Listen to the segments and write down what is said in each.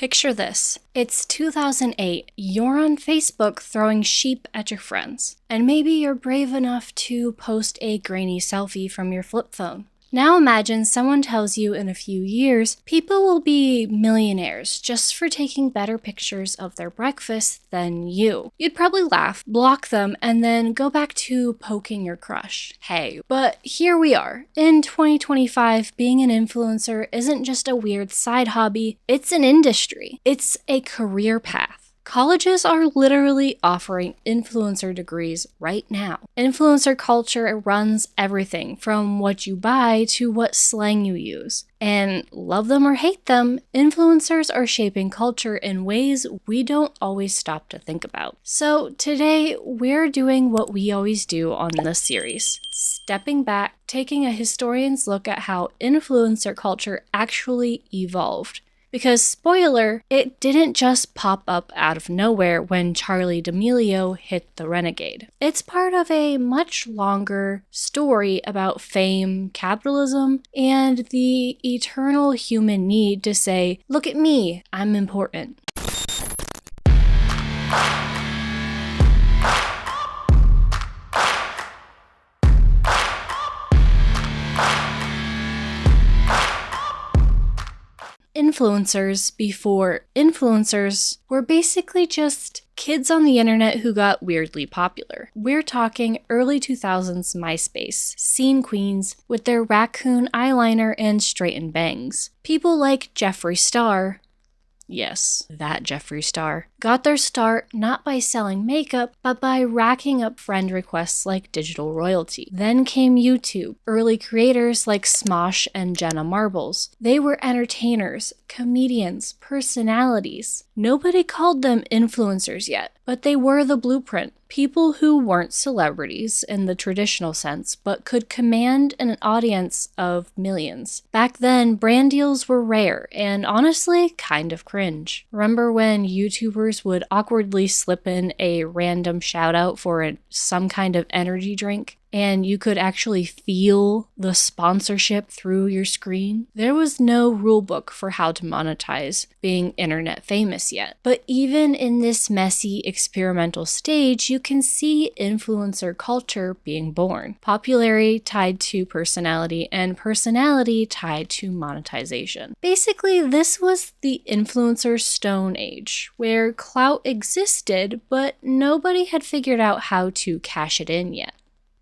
Picture this. It's 2008. You're on Facebook throwing sheep at your friends. And maybe you're brave enough to post a grainy selfie from your flip phone. Now imagine someone tells you in a few years, people will be millionaires just for taking better pictures of their breakfast than you. You'd probably laugh, block them, and then go back to poking your crush. Hey, but here we are. In 2025, being an influencer isn't just a weird side hobby, it's an industry. It's a career path. Colleges are literally offering influencer degrees right now. Influencer culture runs everything from what you buy to what slang you use. And love them or hate them, influencers are shaping culture in ways we don't always stop to think about. So today, we're doing what we always do on this series. Stepping back, taking a historian's look at how influencer culture actually evolved. Because, spoiler, it didn't just pop up out of nowhere when Charli D'Amelio hit the Renegade. It's part of a much longer story about fame, capitalism, and the eternal human need to say, look at me, I'm important. Influencers before influencers were basically just kids on the internet who got weirdly popular. We're talking early 2000s MySpace, scene queens with their raccoon eyeliner and straightened bangs. People like Jeffree Star, yes, that Jeffree Star, got their start not by selling makeup, but by racking up friend requests like digital royalty. Then came YouTube, early creators like Smosh and Jenna Marbles. They were entertainers, comedians, personalities. Nobody called them influencers yet, but they were the blueprint. People who weren't celebrities in the traditional sense, but could command an audience of millions. Back then, brand deals were rare and honestly kind of cringe. Remember when YouTubers would awkwardly slip in a random shout out for some kind of energy drink? And you could actually feel the sponsorship through your screen. There was no rulebook for how to monetize being internet famous yet. But even in this messy experimental stage, you can see influencer culture being born. Popularity tied to personality and personality tied to monetization. Basically, this was the influencer stone age, where clout existed, but nobody had figured out how to cash it in yet.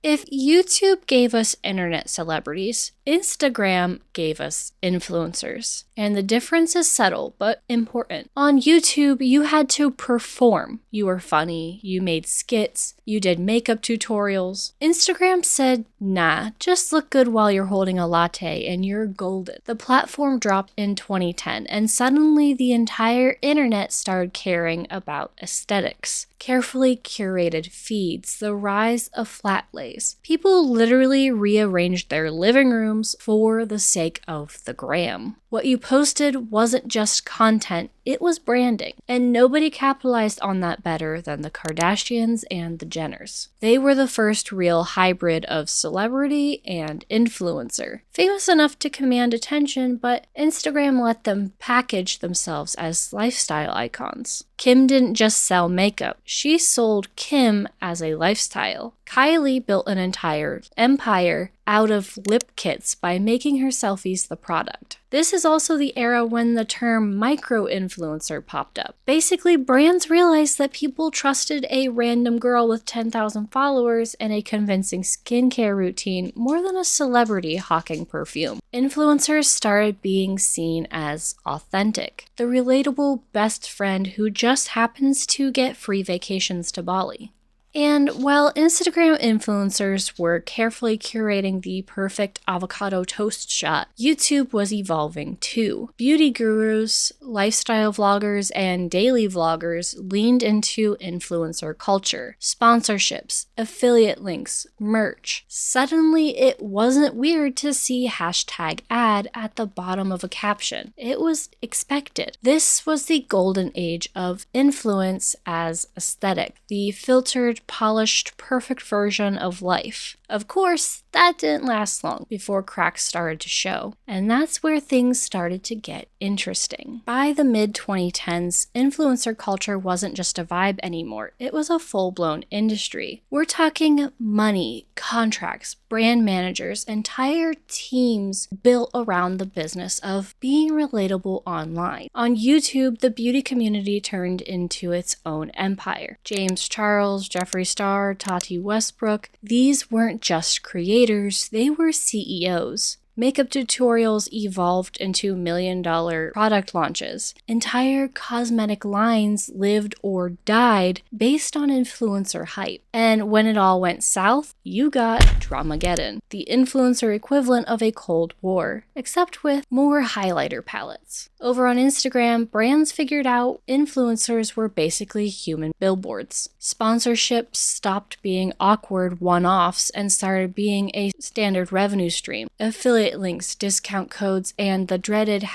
If YouTube gave us internet celebrities, Instagram gave us influencers. And the difference is subtle, but important. On YouTube, you had to perform. You were funny, you made skits, you did makeup tutorials. Instagram said, nah, just look good while you're holding a latte and you're golden. The platform dropped in 2010, and suddenly the entire internet started caring about aesthetics. Carefully curated feeds, the rise of flat lays. People literally rearranged their living rooms for the sake of the gram. What you posted wasn't just content, it was branding. And nobody capitalized on that better than the Kardashians and the Jenners. They were the first real hybrid of celebrity and influencer. Famous enough to command attention, but Instagram let them package themselves as lifestyle icons. Kim didn't just sell makeup, she sold Kim as a lifestyle. Kylie built an entire empire out of lip kits by making her selfies the product. This is also the era when the term micro-influencer popped up. Basically, brands realized that people trusted a random girl with 10,000 followers and a convincing skincare routine more than a celebrity hawking perfume. Influencers started being seen as authentic, the relatable best friend who just happens to get free vacations to Bali. And while Instagram influencers were carefully curating the perfect avocado toast shot, YouTube was evolving too. Beauty gurus, lifestyle vloggers, and daily vloggers leaned into influencer culture. Sponsorships, affiliate links, merch. Suddenly, it wasn't weird to see #ad at the bottom of a caption. It was expected. This was the golden age of influence as aesthetic, the filtered, polished, perfect version of life. Of course, that didn't last long before cracks started to show, and that's where things started to get interesting. By the mid-2010s, influencer culture wasn't just a vibe anymore, it was a full-blown industry. We're talking money, contracts, brand managers, entire teams built around the business of being relatable online. On YouTube, the beauty community turned into its own empire. James Charles, Jeffree Star, Tati Westbrook, these weren't just creators, they were CEOs. Makeup tutorials evolved into million-dollar product launches. Entire cosmetic lines lived or died based on influencer hype. And when it all went south, you got Dramageddon, the influencer equivalent of a Cold War, except with more highlighter palettes. Over on Instagram, brands figured out influencers were basically human billboards. Sponsorships stopped being awkward one-offs and started being a standard revenue stream. Affiliate links, discount codes, and the dreaded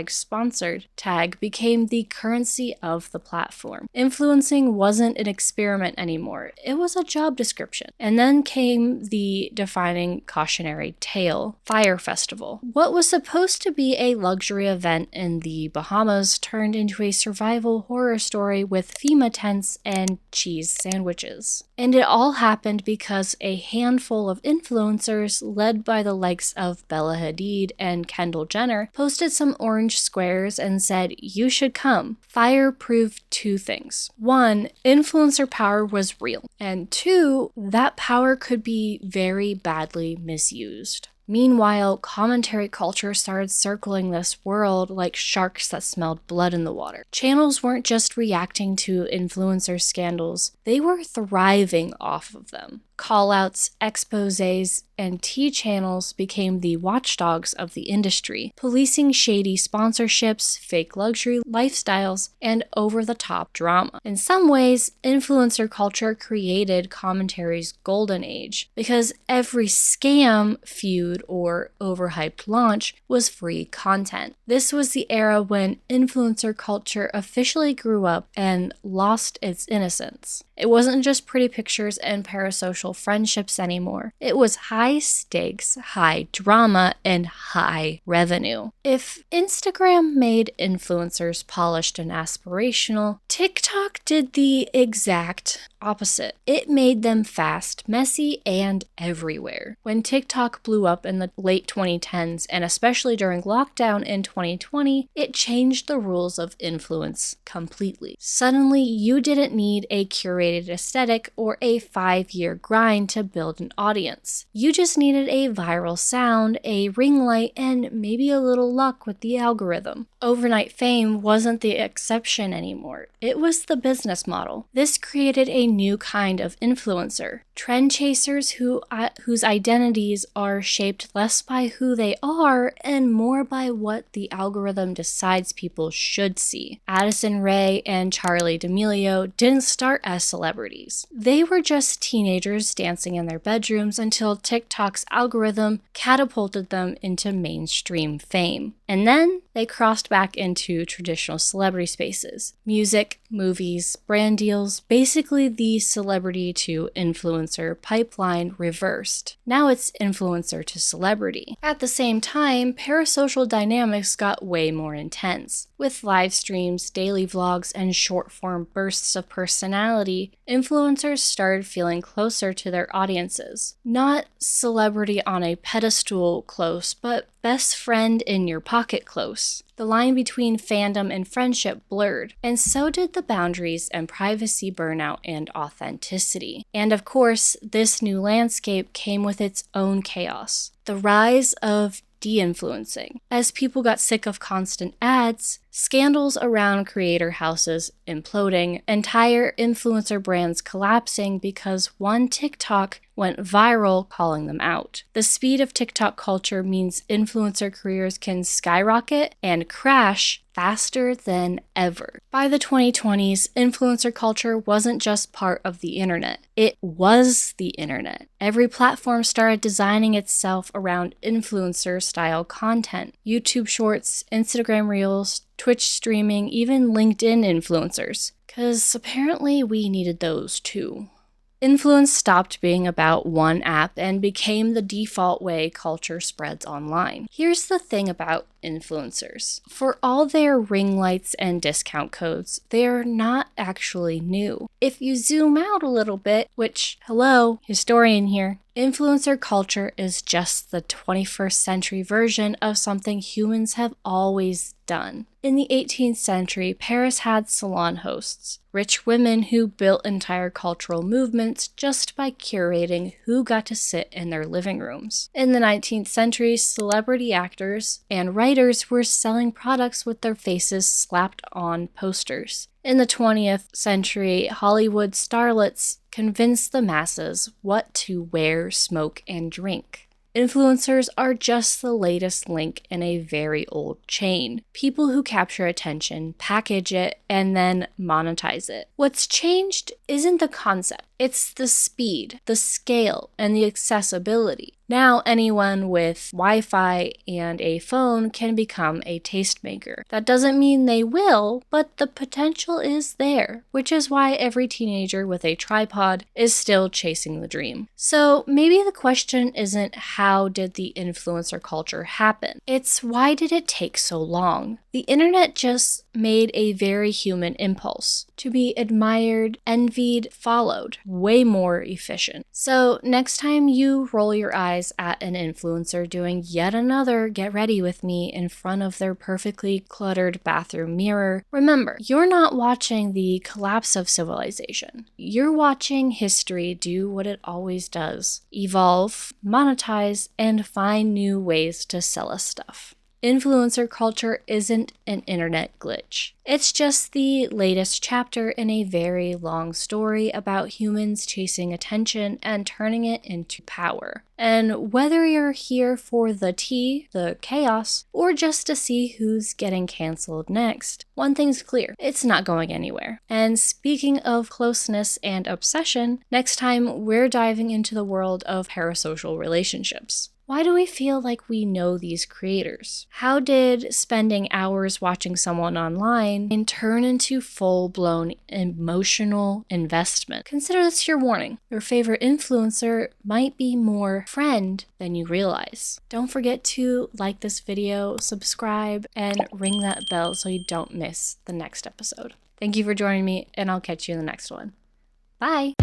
#sponsored tag became the currency of the platform. Influencing wasn't an experiment anymore, it was a job description. And then came the defining cautionary tale, Fire Festival. What was supposed to be a luxury event in the Bahamas turned into a survival horror story with FEMA tents and cheese sandwiches. And it all happened because a handful of influencers, led by the likes of Bella Hadid and Kendall Jenner, posted some orange squares and said, "You should come." Fire proved two things. One, influencer power was real. And two, that power could be very badly misused. Meanwhile, commentary culture started circling this world like sharks that smelled blood in the water. Channels weren't just reacting to influencer scandals, they were thriving off of them. Callouts, exposés, and tea channels became the watchdogs of the industry, policing shady sponsorships, fake luxury lifestyles, and over-the-top drama. In some ways, influencer culture created commentary's golden age, because every scam, feud, or overhyped launch was free content. This was the era when influencer culture officially grew up and lost its innocence. It wasn't just pretty pictures and parasocial friendships anymore. It was high stakes, high drama, and high revenue. If Instagram made influencers polished and aspirational, TikTok did the exact opposite. It made them fast, messy, and everywhere. When TikTok blew up in the late 2010s, and especially during lockdown in 2020, it changed the rules of influence completely. Suddenly, you didn't need a curated aesthetic or a 5-year grind to build an audience. You just needed a viral sound, a ring light, and maybe a little luck with the algorithm. Overnight fame wasn't the exception anymore. It was the business model. This created a new kind of influencer. Trend chasers whose identities are shaped less by who they are and more by what the algorithm decides people should see. Addison Rae and Charli D'Amelio didn't start as celebrities. They were just teenagers dancing in their bedrooms until TikTok's algorithm catapulted them into mainstream fame. And then they crossed back into traditional celebrity spaces. Music, movies, brand deals, basically the celebrity to influencer pipeline reversed. Now it's influencer to celebrity. At the same time, parasocial dynamics got way more intense. With live streams, daily vlogs, and short-form bursts of personality, influencers started feeling closer to their audiences. Not celebrity on a pedestal close, but best friend in your pocket close. The line between fandom and friendship blurred, and so did the boundaries and privacy burnout and authenticity. And of course, this new landscape came with its own chaos. The rise of de-influencing. As people got sick of constant ads, scandals around creator houses imploding, entire influencer brands collapsing because one TikTok went viral calling them out. The speed of TikTok culture means influencer careers can skyrocket and crash faster than ever. By the 2020s, influencer culture wasn't just part of the internet. It was the internet. Every platform started designing itself around influencer-style content. YouTube Shorts, Instagram Reels, Twitch streaming, even LinkedIn influencers. 'Cause apparently we needed those too. Influence stopped being about one app and became the default way culture spreads online. Here's the thing about influencers. For all their ring lights and discount codes, they're not actually new. If you zoom out a little bit, which, hello, historian here, influencer culture is just the 21st century version of something humans have always done. In the 18th century, Paris had salon hosts, rich women who built entire cultural movements just by curating who got to sit in their living rooms. In the 19th century, celebrity actors and writers were selling products with their faces slapped on posters. In the 20th century, Hollywood starlets convinced the masses what to wear, smoke, and drink. Influencers are just the latest link in a very old chain. People who capture attention, package it, and then monetize it. What's changed isn't the concept, it's the speed, the scale, and the accessibility. Now anyone with Wi-Fi and a phone can become a tastemaker. That doesn't mean they will, but the potential is there, which is why every teenager with a tripod is still chasing the dream. So maybe the question isn't how did the influencer culture happen? It's why did it take so long? The internet just made a very human impulse to be admired, envied, followed, way more efficient. So next time you roll your eyes at an influencer doing yet another get ready with me in front of their perfectly cluttered bathroom mirror, remember, you're not watching the collapse of civilization. You're watching history do what it always does: evolve, monetize, and find new ways to sell us stuff. Influencer culture isn't an internet glitch. It's just the latest chapter in a very long story about humans chasing attention and turning it into power. And whether you're here for the tea, the chaos, or just to see who's getting canceled next, one thing's clear: it's not going anywhere. And speaking of closeness and obsession, next time we're diving into the world of parasocial relationships. Why do we feel like we know these creators? How did spending hours watching someone online turn into full-blown emotional investment? Consider this your warning. Your favorite influencer might be more friend than you realize. Don't forget to like this video, subscribe, and ring that bell so you don't miss the next episode. Thank you for joining me, and I'll catch you in the next one. Bye!